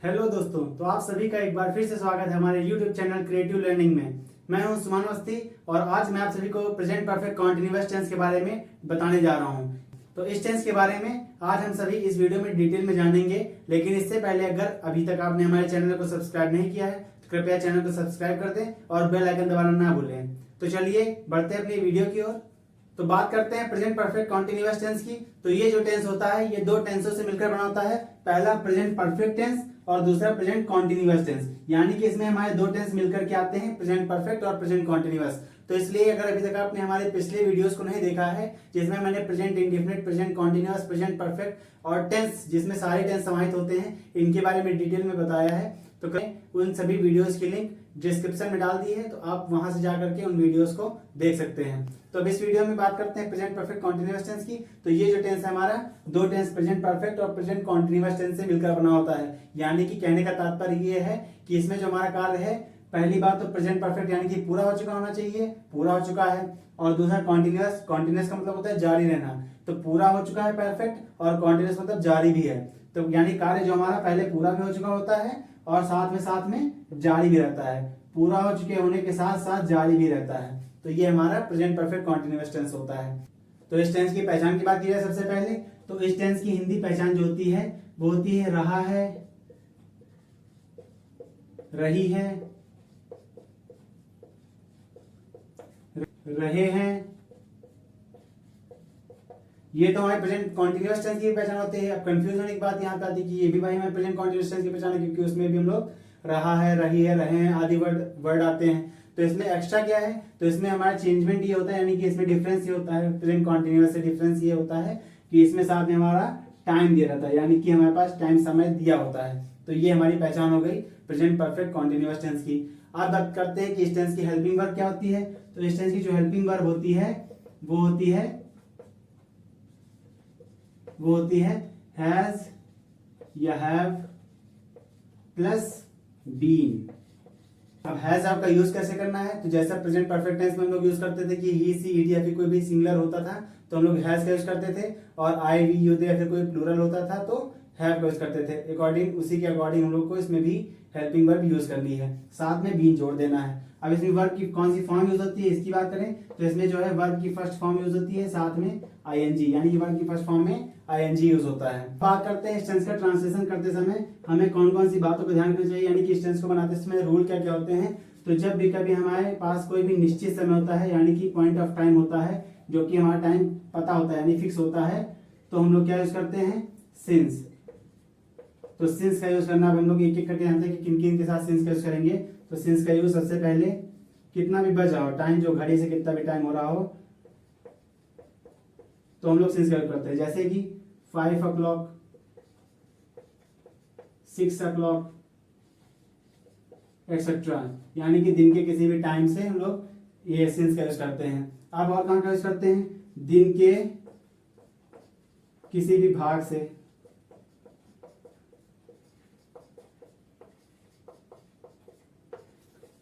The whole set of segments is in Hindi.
हेलो दोस्तों, तो आप सभी का एक बार फिर से स्वागत है हमारे YouTube चैनल क्रिएटिव लर्निंग में। मैं हूं सुमन अवस्थी और आज मैं आप सभी को प्रेजेंट परफेक्ट कॉन्टिन्यूअस टेंस के बारे में बताने जा रहा हूं। तो इस टेंस के बारे में आज हम सभी इस वीडियो में डिटेल में जानेंगे, लेकिन इससे पहले अगर अभी तक आपने हमारे चैनल को सब्सक्राइब नहीं किया है तो कृपया चैनल को सब्सक्राइब कर दें और बेल आइकन दबाना ना भूलें। तो चलिए बढ़ते हैं अपनी वीडियो की ओर। तो बात करते हैं प्रेजेंट परफेक्ट कॉन्टिन्यूअस टेंस की। तो ये जो टेंस होता है ये दो टेंसों से मिलकर बना होता है। पहला प्रेजेंट परफेक्ट टेंस और दूसरा प्रेजेंट कॉन्टिन्यूअस टेंस, यानी कि इसमें हमारे दो टेंस मिलकर के आते हैं, प्रेजेंट परफेक्ट और प्रेजेंट कॉन्टिन्यूअस। तो इसलिए अगर अभी तक आपने हमारे पिछले वीडियोस को नहीं देखा है जिसमें मैंने present indefinite, present continuous, present perfect और टेंस जिसमें सारे टेंस समाहित होते हैं इनके बारे में डिटेल में बताया है, तो उन सभी वीडियोस की लिंक डिस्क्रिप्शन में डाल दी है, तो आप वहां से जाकर के उन वीडियोस को देख सकते हैं। तो अब इस वीडियो में बात करते हैं प्रेजेंट परफेक्ट कॉन्टिन्यूअस टेंस की। तो ये जो टेंस है हमारा दो टेंस प्रेजेंट परफेक्ट और प्रेजेंट कॉन्टिन्यूअस टेंस से मिलकर बना होता है। यानी कि कहने का तात्पर्य ये है कि इसमें जो हमारा कार्य है, पहली बात तो प्रेजेंट परफेक्ट यानी कि पूरा हो चुका होना चाहिए, पूरा हो चुका है। और दूसरा कॉन्टिन्यूअस, कॉन्टिन्यूअस का मतलब होता है जारी रहना। तो पूरा हो चुका है परफेक्ट और कॉन्टिन्यूअस मतलब जारी भी है। तो यानी कार्य जो हमारा पहले पूरा भी हो चुका होता है और साथ में जारी भी रहता है। पूरा हो चुके होने के साथ साथ जारी भी रहता है। तो ये हमारा प्रेजेंट परफेक्ट कॉन्टिन्यूअस टेंस होता है। तो इस टेंस की पहचान की बात की जाए सबसे पहले, तो इस टेंस की हिंदी पहचान जो होती है वो होती है रहा है, रही है, रहे हैं। ये तो हमारे प्रेजेंट कॉन्टिन्यूअस टेंस की पहचान होती है। अब कंफ्यूज होने की बात यहाँ पे आती है कि ये भी भाई हमारे प्रेजेंट कॉन्टिन्यूअस टेंस की पहचान है, क्योंकि उसमें भी हम लोग रहा है, रही है, रहे हैं आदि वर्ड आते हैं। तो इसमें एक्स्ट्रा क्या है, तो इसमें हमारा चेंजमेंट ये होता है, यानी कि इसमें डिफरेंस ये होता है प्रेजेंट कॉन्टिन्यूअस से डिफरेंस ये होता है कि इसमें साथ में हमारा टाइम दिया रहता है, यानी कि हमारे पास टाइम समय दिया होता है। तो ये हमारी पहचान हो गई प्रेजेंट परफेक्ट कॉन्टिन्यूअस टेंस की। अब बात करते हैं कि इस टेंस की हेल्पिंग वर्ब क्या होती है। तो इस टेंस की जो हेल्पिंग वर्ब होती है वो होती है हैज या हैव प्लस बीन। अब हैज आपका यूज कैसे करना है, तो जैसा प्रेजेंट परफेक्ट टेंस में हम लोग यूज करते थे कि ही, सी, इट या फिर कोई भी सिंगुलर होता था तो हम लोग हैज का यूज करते थे, और आई, वी, यू, दे या फिर कोई प्लूरल होता था तो हैव का यूज करते थे। अकॉर्डिंग उसी के अकॉर्डिंग हम लोग को इसमें भी हेल्पिंग वर्ब यूज करनी है, साथ में बीन जोड़ देना है। अब इसमें वर्ब की कौन सी फॉर्म यूज होती है इसकी बात करें तो इसमें जो है वर्ब की फर्स्ट फॉर्म यूज होती है, साथ में आईएनजी, यानी कि वर्ब की फर्स्ट फॉर्म में आईएनजी यूज होता है। बात करते हैं इस टेंस का ट्रांसलेशन करते समय हमें कौन कौन सी बातों पर ध्यान रखना चाहिए, यानी कि इस टेंस को बनाते समय रूल क्या क्या होते हैं। तो जब भी कभी हमारे पास कोई भी निश्चित समय होता है, यानी कि पॉइंट ऑफ टाइम होता है, जो कि हमारा टाइम पता होता है यानी फिक्स होता है, तो हम लोग क्या यूज करते हैं, सिंस। तो सिंस का यूज करना हम लोग एक एक करके जानते हैं कि किन किन के साथ सिंस का यूज करेंगे। तो सिंस का यूज सबसे पहले कितना भी बचा हो टाइम, जो घड़ी से कितना भी टाइम हो रहा हो, तो हम लोग सिंस का यूज करते हैं। जैसे कि 5 o'clock, 6 o'clock एक्सेट्रा, यानी कि दिन के किसी भी टाइम से हम लोग ये सिंस का यूज करते हैं। अब और कहाँ का यूज करते हैं, दिन के किसी भी भाग से,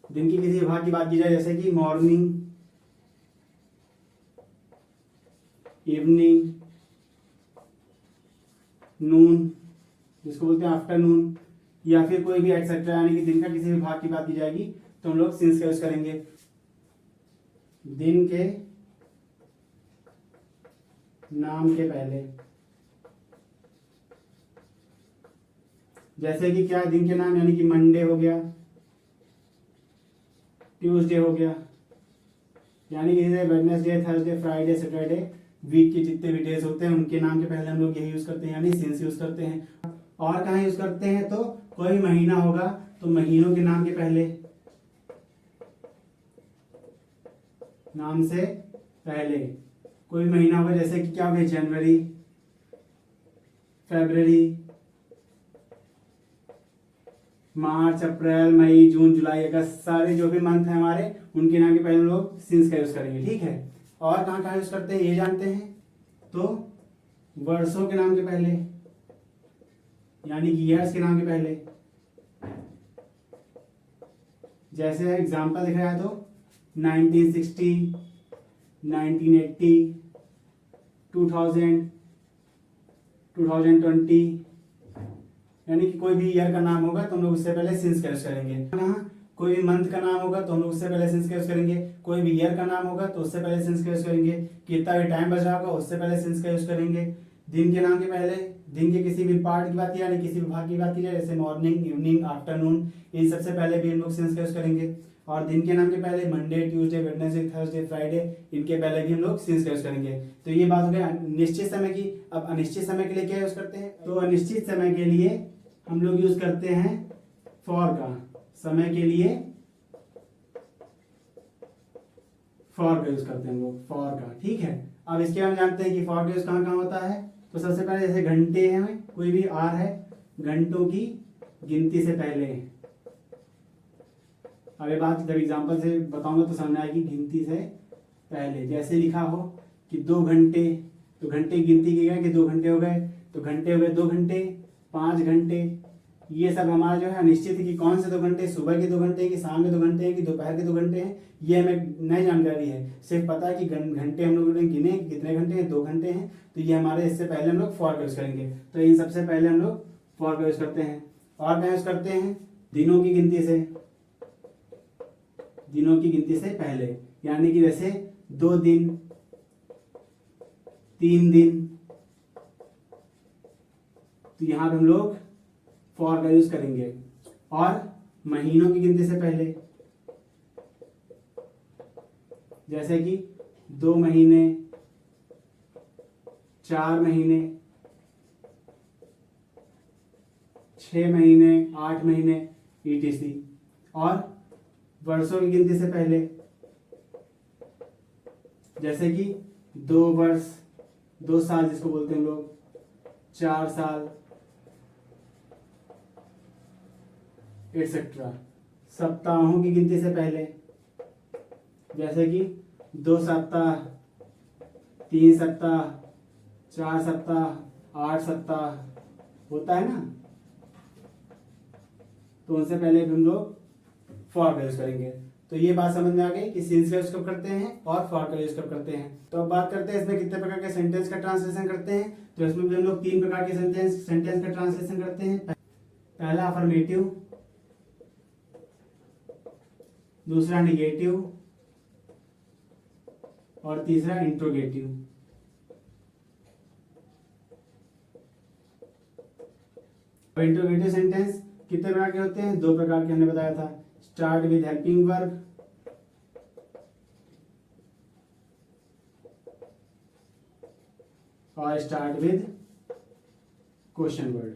दिन की किसी भाग की बात की जाए जैसे कि मॉर्निंग, इवनिंग, नून जिसको बोलते हैं आफ्टरनून, या फिर कोई भी एक्सेट्रा, यानी कि दिन का किसी भी भाग की बात की जाएगी तो हम लोग सिंस का यूज करेंगे। दिन के नाम के पहले, जैसे कि क्या दिन के नाम, यानी कि मंडे हो गया, ट्यूसडे हो गया, यानी कि Wednesday, Thursday, Friday, Saturday, week के जितने भी डेज होते हैं उनके नाम के पहले हम लोग यही यूज करते हैं, यानी सिंस यूज करते हैं। और कहाँ यूज करते हैं, तो कोई महीना होगा तो महीनों के नाम के पहले, नाम से पहले कोई महीना होगा, जैसे कि क्या हो गया, जनवरी, फरवरी, मार्च, अप्रैल, मई, जून, जुलाई, अगस्त, सारे जो भी मंथ है हमारे उनके नाम के पहले हम लोग सिंस का यूज करेंगे। ठीक है, और कहाँ कहाँ यूज करते हैं ये जानते हैं, तो वर्षों के नाम के पहले, यानी कि ईयर्स के नाम के पहले। जैसे एग्जांपल दिख रहा है तो 1960, 1980, 2000, 2020, यानी कि कोई भी ईयर का नाम होगा तो हम लोग उससे पहले सिंस का यूज करेंगे। यहाँ कोई भी मंथ का नाम होगा तो हम लोग उससे पहले सिंस का यूज करेंगे। कोई भी ईयर का नाम होगा तो उससे पहले सिंस का यूज करेंगे। कितना भी टाइम बच रहा होगा उससे पहले सिंस का यूज करेंगे। दिन के नाम के पहले दिन के किसी भी पार्ट की बात की यानी किसी भी भाग की बात की जाए, जैसे मॉर्निंग, इवनिंग, आफ्टरनून, इन सबसे पहले भी हम लोग सिंस का यूज करेंगे। और दिन के नाम के पहले Monday, Tuesday, Wednesday, Thursday, Friday, इनके पहले भी हम लोग सिंस का यूज करेंगे। तो ये बात हो गई निश्चित समय की। अब अनिश्चित समय के लिए क्या यूज करते हैं? तो अनिश्चित समय के लिए हम लोग यूज करते हैं फॉर का। समय के लिए फॉर का यूज करते हैं हम लोग, फॉर का। ठीक है, अब इसके बारे में जानते हैं कि फॉर का यूज कहाँ कहाँ होता है। तो सबसे पहले जैसे घंटे हैं, कोई भी आर है, घंटों की गिनती से पहले। अब ये बात जब एग्जांपल से बताऊंगा तो समझ आएगी। गिनती से पहले जैसे लिखा हो कि 2 घंटे, तो घंटे की गिनती की गई कि 2 घंटे हो गए, तो घंटे हो गए 2 घंटे, 5 घंटे। ये सब हमारा जो है अनिश्चित है कि कौन से 2 घंटे, सुबह के 2 घंटे कि शाम के 2 घंटे हैं कि दोपहर के 2 घंटे हैं, ये हमें नई जानकारी है। सिर्फ पता है कि घंटे हम लोगों ने गिने कि कितने घंटे हैं, 2 घंटे हैं। तो ये हमारे इससे पहले हम लोग फॉर का यूज करेंगे। तो इन सबसे पहले हम लोग फॉर का यूज करते हैं। और क्या यूज करते हैं? दिनों की गिनती से, दिनों की गिनती से पहले, यानी कि जैसे 2 दिन, 3 दिन, तो यहां पे हम लोग फॉर का यूज करेंगे। और महीनों की गिनती से पहले, जैसे कि 2 महीने, 4 महीने, 6 महीने, 8 महीने, etc। और वर्षों की गिनती से पहले, जैसे कि 2 वर्ष, 2 साल जिसको बोलते हैं हम लोग, 4 साल, एटसेट्रा। सप्ताहों की गिनती से पहले, जैसे कि 2 सप्ताह, 3 सप्ताह, 4 सप्ताह, 8 सप्ताह होता है ना, तो उनसे पहले भी हम लोग फॉर का यूज करेंगे। तो ये बात समझ में आ गई कि सिंस का यूज कब करते हैं और फॉर का यूज कब करते हैं। तो अब बात करते हैं इसमें कितने प्रकार के सेंटेंस का ट्रांसलेशन करते हैं। तो इसमें भी हम लोग 3 प्रकार के सेंटेंस का ट्रांसलेशन करते हैं। पहला अफर्मेटिव, दूसरा निगेटिव और तीसरा इंट्रोगेटिव। इंट्रोगेटिव सेंटेंस कितने प्रकार के होते हैं? 2 प्रकार के हमने बताया था। स्टार्ट विद हेल्पिंग वर्ब और स्टार्ट विद क्वेश्चन वर्ड।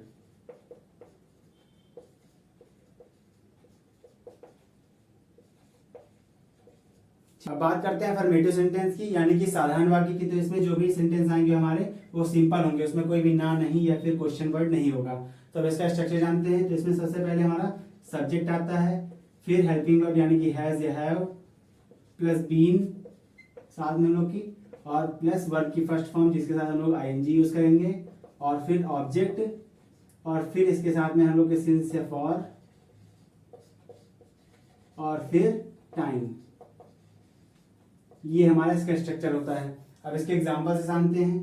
अब बात करते हैं अफर्मेटिव सेंटेंस की, यानी कि साधारण वाक्य की। तो इसमें जो भी सेंटेंस आएंगे हमारे वो सिंपल होंगे, उसमें कोई भी ना, नहीं या फिर क्वेश्चन वर्ड नहीं होगा। तो अब इसका स्ट्रक्चर जानते हैं। तो इसमें सबसे पहले हमारा सब्जेक्ट आता है, फिर हेल्पिंग वर्ब यानी कि हैज या हैव, प्लस बीन साथ में हम लोग की, और प्लस वर्ब की फर्स्ट फॉर्म जिसके साथ हम लोग आईएनजी यूज करेंगे, और फिर ऑब्जेक्ट, और फिर इसके साथ में हम लोग के सिंस या फॉर, और फिर टाइम। ये हमारा इसका स्ट्रक्चर होता है। अब इसके एग्जांपल से जानते हैं।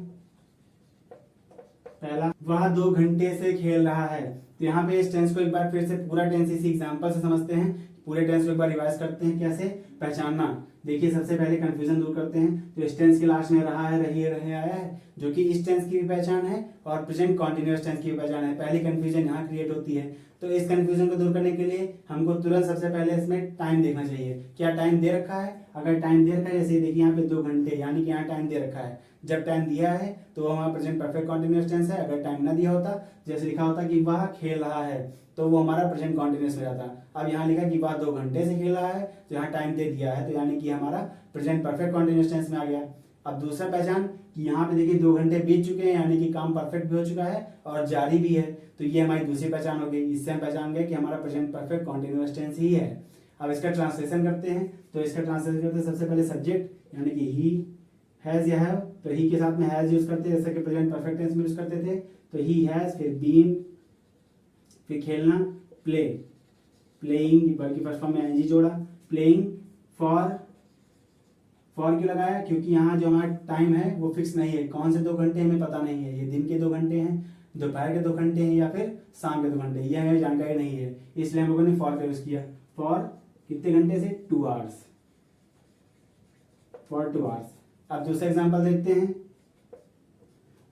पहला, वह 2 घंटे से खेल रहा है। तो यहाँ पे इस टेंस को एक बार फिर से पूरा टेंस इसी एग्जांपल से समझते हैं। पूरे टेंस को एक बार रिवाइज करते हैं। कैसे पहचानना, देखिए सबसे पहले कंफ्यूजन दूर करते हैं। तो इस टेंस के लास्ट में रहा है, रही है, रहे, आया है, जो कि इस टेंस की भी पहचान है और प्रेजेंट कॉन्टिन्यूअस टेंस की भी पहचान है। पहली कंफ्यूजन यहाँ क्रिएट होती है। तो इस कंफ्यूजन को दूर करने के लिए हमको तुरंत सबसे पहले इसमें टाइम देखना चाहिए। क्या टाइम दे रखा है? अगर टाइम दे रखा है, जैसे देखिए यहाँ पे 2 घंटे, यानी कि यहाँ टाइम दे रखा है। जब टाइम दिया है तो वो हमारा प्रेजेंट परफेक्ट कॉन्टिन्यूअस टेंस है। अगर टाइम ना दिया होता, जैसे लिखा होता कि वह खेल रहा है, तो वो हमारा प्रेजेंट कॉन्टिन्यूअस हो जाता। अब यहाँ लिखा कि वह 2 घंटे से खेल रहा है, तो यहाँ टाइम दे दिया है, तो यानी कि हमारा प्रेजेंट परफेक्ट कॉन्टिन्यूअस टेंस में आ गया। अब दूसरा पहचान कि यहाँ पे देखिए 2 घंटे बीत चुके हैं, यानी कि काम परफेक्ट भी हो चुका है और जारी भी है। तो ये हमारी दूसरी पहचान हो गई। इससे हम पहचान गए कि हमारा प्रेजेंट परफेक्ट कॉन्टिन्यूअस टेंस ही है। अब इसका ट्रांसलेशन करते हैं। तो इसका ट्रांसलेशन करते हैं सबसे पहले सब्जेक्ट, यानी कि ही, हैज या हैव। तो ही के साथ में हैज यूज करते हैं, जैसे कि प्रेजेंट परफेक्ट टेंस में यूज करते थे। तो ही हैज, फिर बीन, फिर खेलना, प्ले, प्लेइंग, बल्कि फर्स्ट फॉर्म में एनजी जोड़ा, प्लेइंग। फॉर क्यों लगाया? क्योंकि यहाँ जो हमारा टाइम है वो फिक्स नहीं है। कौन से 2 घंटे हमें पता नहीं है, ये दिन के 2 घंटे हैं, दोपहर के 2 घंटे हैं या फिर शाम के 2 घंटे, यह हमें जानकारी नहीं है, इसलिए हम लोगों ने फॉर का यूज किया। फॉर कितने घंटे से, 2 आवर्स, फॉर 2 आवर्स। अब दूसरा एग्जांपल देखते हैं।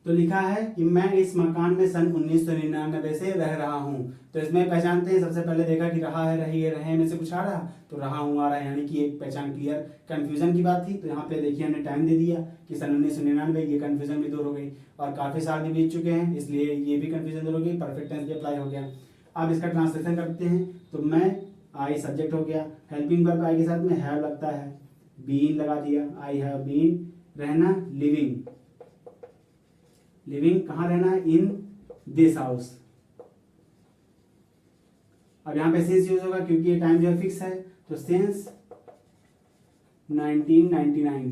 तो लिखा है कि मैं इस मकान में सन 1999 से रह रहा हूँ। तो इसमें पहचानते हैं, सबसे पहले देखा कि रहा है, रही है, रहे में से कुछ आ रहा, तो रहा हूँ आ रहा है, यानी कि एक पहचान क्लियर। कंफ्यूजन की बात थी तो यहाँ पे देखिए हमने टाइम दे दिया कि सन 1999, ये कंफ्यूजन भी दूर हो गई, और काफी साल भी बीत चुके हैं इसलिए ये भी कंफ्यूजन दूर हो गई, परफेक्ट टेंस भी अप्लाई हो गया। अब इसका ट्रांसलेशन करते हैं। तो मैं, आई सब्जेक्ट हो गया, हेल्पिंग वर्ब आई के साथ में हैव लगता है, बीन लगा दिया, आई हैव बीन, रहना लिविंग, लिविंग कहाँ रहना है, इन दिस हाउस। अब यहाँ पे सिंस यूज होगा क्योंकि ये टाइम जो है फिक्स है, तो सिंस 1999,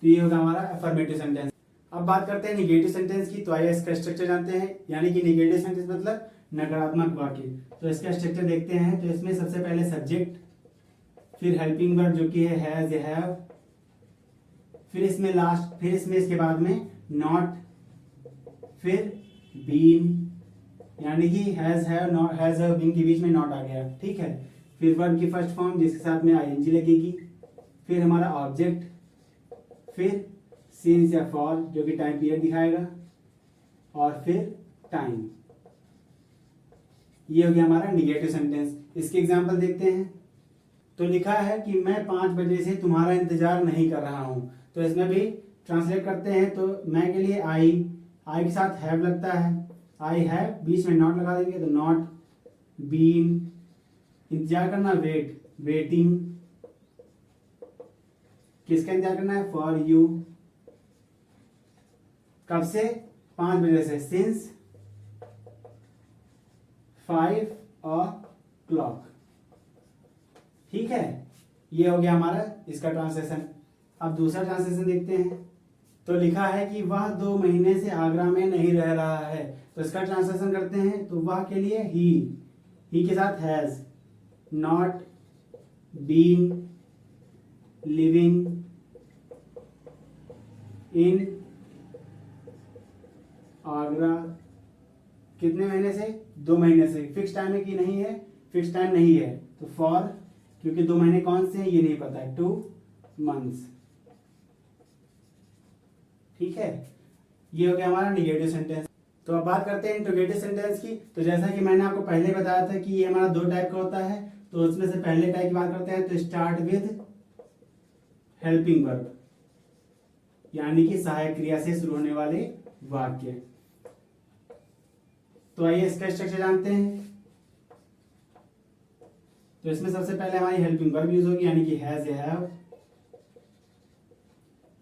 तो ये होगा हमारा अफर्मेटिव सेंटेंस। अब बात करते हैं निगेटिव सेंटेंस की। तो आइए इसका स्ट्रक्चर जानते हैं, यानी कि निगेटिव सेंटेंस मतलब नकारात्मक वाक्य। तो इसका स्ट्रक्चर देखते हैं। तो इसमें सबसे पहले सब्जेक्ट, फिर हेल्पिंग वर्ब जो कि है हैज या हैव, फिर इसमें इसके बाद में नॉट, फिर बीन, यानी कि has have not, has have been के बीच में नॉट आ गया, ठीक है। फिर वर्ब की फर्स्ट फॉर्म जिसके साथ में आईएनजी लगेगी, फिर हमारा ऑब्जेक्ट, फिर सिंस या फॉर जो कि टाइम पीरियड दिखाएगा, और फिर टाइम। ये हो गया हमारा निगेटिव सेंटेंस। इसके एग्जांपल देखते हैं। तो लिखा है कि मैं 5 बजे से तुम्हारा इंतजार नहीं कर रहा हूं। तो इसमें भी ट्रांसलेट करते हैं। तो मैं के लिए आई के साथ हैव लगता है, आई हैव, बीच में नॉट लगा देंगे तो नॉट, बीन, इंतजार करना वेट, वेटिंग, किसका इंतजार करना है, फॉर यू, कब से, 5 बजे से, सिंस 5 o'clock, ठीक है। ये हो गया हमारा इसका ट्रांसलेशन। अब दूसरा ट्रांसलेशन देखते हैं। तो लिखा है कि वह 2 महीने से आगरा में नहीं रह रहा है। तो इसका ट्रांसलेशन करते हैं। तो वह के लिए ही के साथ has, not, been, living in Agra, कितने महीने से, 2 महीने से। फिक्स टाइम है कि नहीं है, फिक्स टाइम नहीं है, तो फॉर, क्योंकि 2 महीने कौन से हैं ये नहीं पता है, 2 months, ठीक है। ये हो गया हमारा निगेटिव सेंटेंस। तो अब बात करते हैं इंट्रोगेटिव सेंटेंस की। तो जैसा कि मैंने आपको पहले बताया था कि ये हमारा 2 टाइप का होता है। तो उसमें से पहले टाइप की बात करते हैं। तो स्टार्ट विद हेल्पिंग वर्ब, यानी कि सहायक क्रिया से शुरू होने वाले वाक्य। तो आइए इसका स्ट्रक्चर जानते हैं। तो इसमें सबसे पहले हमारी हेल्पिंग वर्ब यूज होगी, यानी कि हैज या हैव,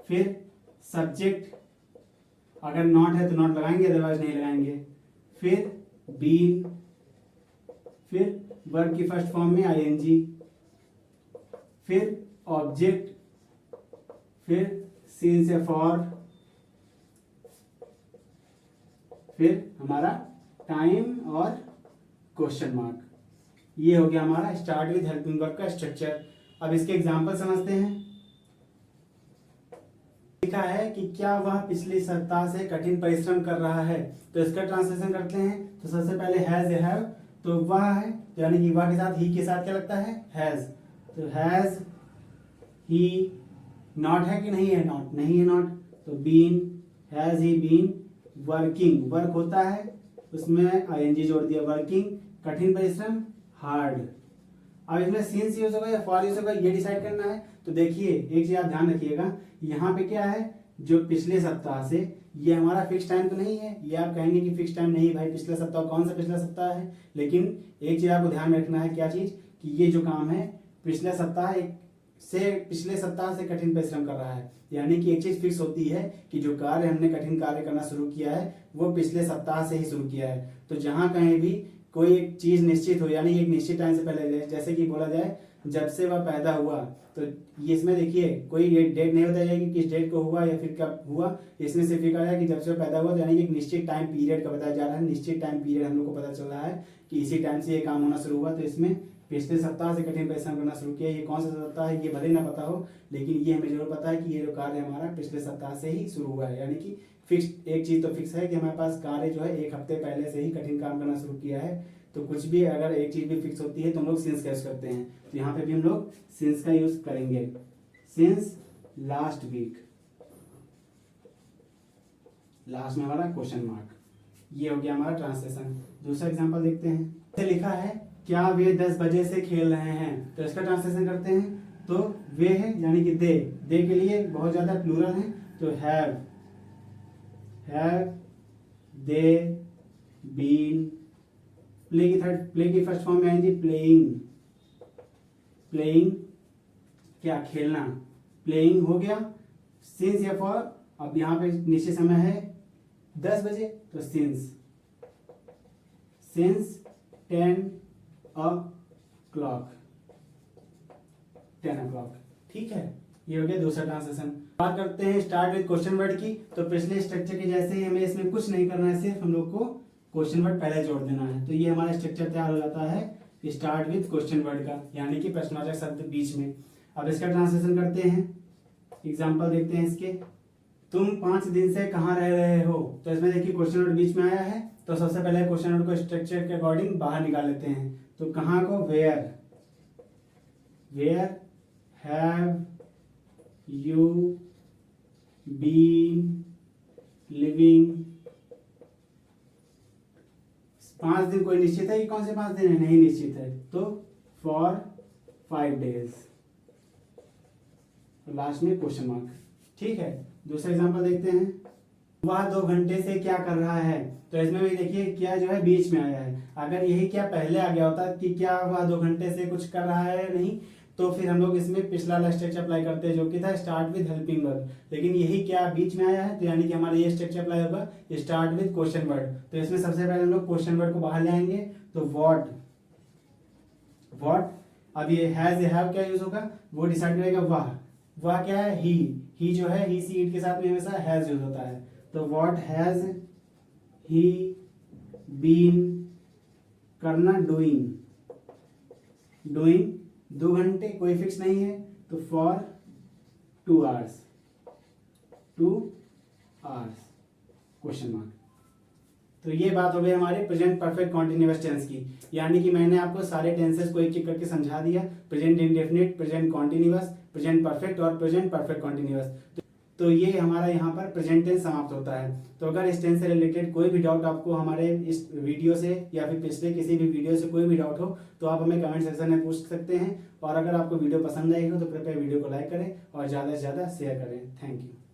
फिर सब्जेक्ट, अगर नॉट है तो नॉट लगाएंगे, अदरवाइज नहीं लगाएंगे, फिर बीन, फिर वर्ब की फर्स्ट फॉर्म में आईएनजी, फिर ऑब्जेक्ट, फिर सिंस या फॉर, फिर हमारा टाइम और क्वेश्चन मार्क। ये हो गया हमारा स्टार्ट विद हेल्पिंग वर्ब का स्ट्रक्चर। अब इसके एग्जांपल समझते हैं। लिखा है कि क्या वह पिछले सप्ताह से कठिन परिश्रम कर रहा है। तो इसका ट्रांसलेशन करते हैं। तो सबसे पहले हैज या हैव, तो वह है, तो यानी कि वह के साथ ही के साथ क्या लगता है, हैज। तो हैज ही, नॉट है कि नहीं है, नॉट, नहीं है नॉट, तो been, has he been working, work होता है उसमें आईएनजी जोड़ दिया, वर्किंग, कठिन परिश्रम, हार्ड। अब इसमें सिंस यूज होगा या फॉर यूज होगा ये डिसाइड करना है। तो देखिए एक चीज आप ध्यान रखिएगा, यहाँ पे क्या है, जो पिछले सप्ताह से, ये हमारा फिक्स टाइम तो नहीं है। ये आप कहेंगे कि फिक्स टाइम नहीं भाई, पिछला सप्ताह, कौन सा पिछला सप्ताह है। लेकिन एक चीज आपको ध्यान में रखना है, क्या चीज, कि ये जो काम है पिछले सप्ताह पिछले सप्ताह से कठिन परिश्रम कर रहा है। यानी कि एक चीज फिक्स होती है कि जो कार्य हमने कठिन कार्य करना शुरू किया है वो पिछले सप्ताह से ही शुरू किया है। तो जहां कहीं भी कोई एक चीज निश्चित हो, यानी एक निश्चित टाइम से पहले, जैसे कि बोला जाए जब से वह पैदा हुआ, तो ये इसमें देखिए कोई ये डेट नहीं बताया जाएगी किस डेट को हुआ या फिर कब हुआ। इसमें सिर्फ ये कहा जाए कि जब से पैदा हुआ, तो यानी कि एक निश्चित टाइम पीरियड का बताया जा रहा है। निश्चित टाइम पीरियड हम लोग को पता चल रहा है कि इसी टाइम से ये काम होना शुरू हुआ। तो इसमें पिछले सप्ताह से कठिन परिश्रम करना शुरू किया। ये कौन सा सप्ताह है ये भले ना पता हो, लेकिन ये हमें जरूर पता है कि ये जो कार्य हमारा पिछले सप्ताह से ही शुरू हुआ है, यानी कि फिक्स एक चीज तो फिक्स है कि हमारे पास कार्य जो है एक हफ्ते पहले से ही कठिन काम करना शुरू किया है। तो कुछ भी अगर एक चीज भी फिक्स होती है तो हम लोग सिंस का यूज करते हैं। तो यहाँ पे भी हम लोग सिंस का यूज करेंगे, सिंस लास्ट वीक, लास्ट में हमारा क्वेश्चन मार्क। ये हो गया हमारा ट्रांसलेशन। दूसरा एग्जांपल देखते हैं। लिखा है क्या वे 10 बजे से खेल रहे हैं, तो इसका ट्रांसलेशन करते हैं। तो वे है यानी कि दे के लिए बहुत ज्यादा प्लूरल है, तो हैव दे बीन, प्ले की फर्स्ट फॉर्म में आएंगी प्लेइंग क्या खेलना, प्लेइंग हो गया। सिंस या फॉर, अब यहाँ पे नीचे समय है 10 बजे, तो सिंस 10 o'clock, ठीक है। ये हो गया दूसरा ट्रांसलेशन। बात करते हैं स्टार्ट विद क्वेश्चन वर्ड की। तो पिछले स्ट्रक्चर के जैसे ही हमें इसमें कुछ नहीं करना है, सिर्फ हम लोग को क्वेश्चन वर्ड पहले जोड़ देना है। तो ये हमारा स्ट्रक्चर तैयार हो जाता है स्टार्ट विद क्वेश्चन वर्ड का, यानी कि प्रश्नवाचक शब्द बीच में। अब इसका ट्रांसलेशन करते हैं, एग्जाम्पल देखते हैं इसके। तुम 5 दिन से कहाँ रह रहे हो, तो इसमें देखिए क्वेश्चन वर्ड बीच में आया है। तो सबसे पहले क्वेश्चन वर्ड को स्ट्रक्चर के अकॉर्डिंग बाहर निकाल लेते हैं। तो कहाँ को, where have you been living. 5 दिन कोई निश्चित है कि कौन से 5 दिन है, नहीं निश्चित है, तो फॉर 5 days, लास्ट में क्वेश्चन मार्क, ठीक है। दूसरा एग्जांपल देखते हैं। वह 2 घंटे से क्या कर रहा है, तो इसमें भी देखिए क्या जो है बीच में आया है। अगर यही क्या पहले आ गया होता कि क्या वह 2 घंटे से कुछ कर रहा है नहीं, तो फिर हम लोग इसमें पिछला वाला स्ट्रक्चर अप्लाई करते हैं जो कि था स्टार्ट विद हेल्पिंग वर्ब। लेकिन यही क्या बीच में आया है, तो यानी कि हमारा ये स्ट्रक्चर अप्लाई होगा स्टार्ट विद क्वेश्चन वर्ड। तो इसमें सबसे पहले हम लोग क्वेश्चन वर्ड को बाहर ले आएंगे। तो व्हाट, अब ये हैज या हैव क्या यूज होगा, वो डिसाइड करेगा। वह क्या है, ही जो है ही सी इट के साथ में हमेशा हैज यूज होता है। तो व्हाट हैज ही बीन, करना डूइंग 2 घंटे कोई फिक्स नहीं है, तो फॉर 2 hours क्वेश्चन मार्क। तो ये बात हो गई हमारे प्रेजेंट परफेक्ट कॉन्टिन्यूअस टेंस की, यानी कि मैंने आपको सारे टेंसेस को एक एक करके समझा दिया। Present indefinite, present continuous, present perfect और प्रेजेंट परफेक्ट कॉन्टिन्यूअस। तो ये हमारा यहाँ पर प्रेजेंट टेंस समाप्त होता है। तो अगर इस टेंस से रिलेटेड कोई भी डाउट आपको हमारे इस वीडियो से या फिर पिछले किसी भी वीडियो से कोई भी डाउट हो, तो आप हमें कमेंट सेक्शन में पूछ सकते हैं। और अगर आपको वीडियो पसंद आएगी तो कृपया वीडियो को लाइक करें और ज़्यादा से ज़्यादा शेयर करें। Thank you.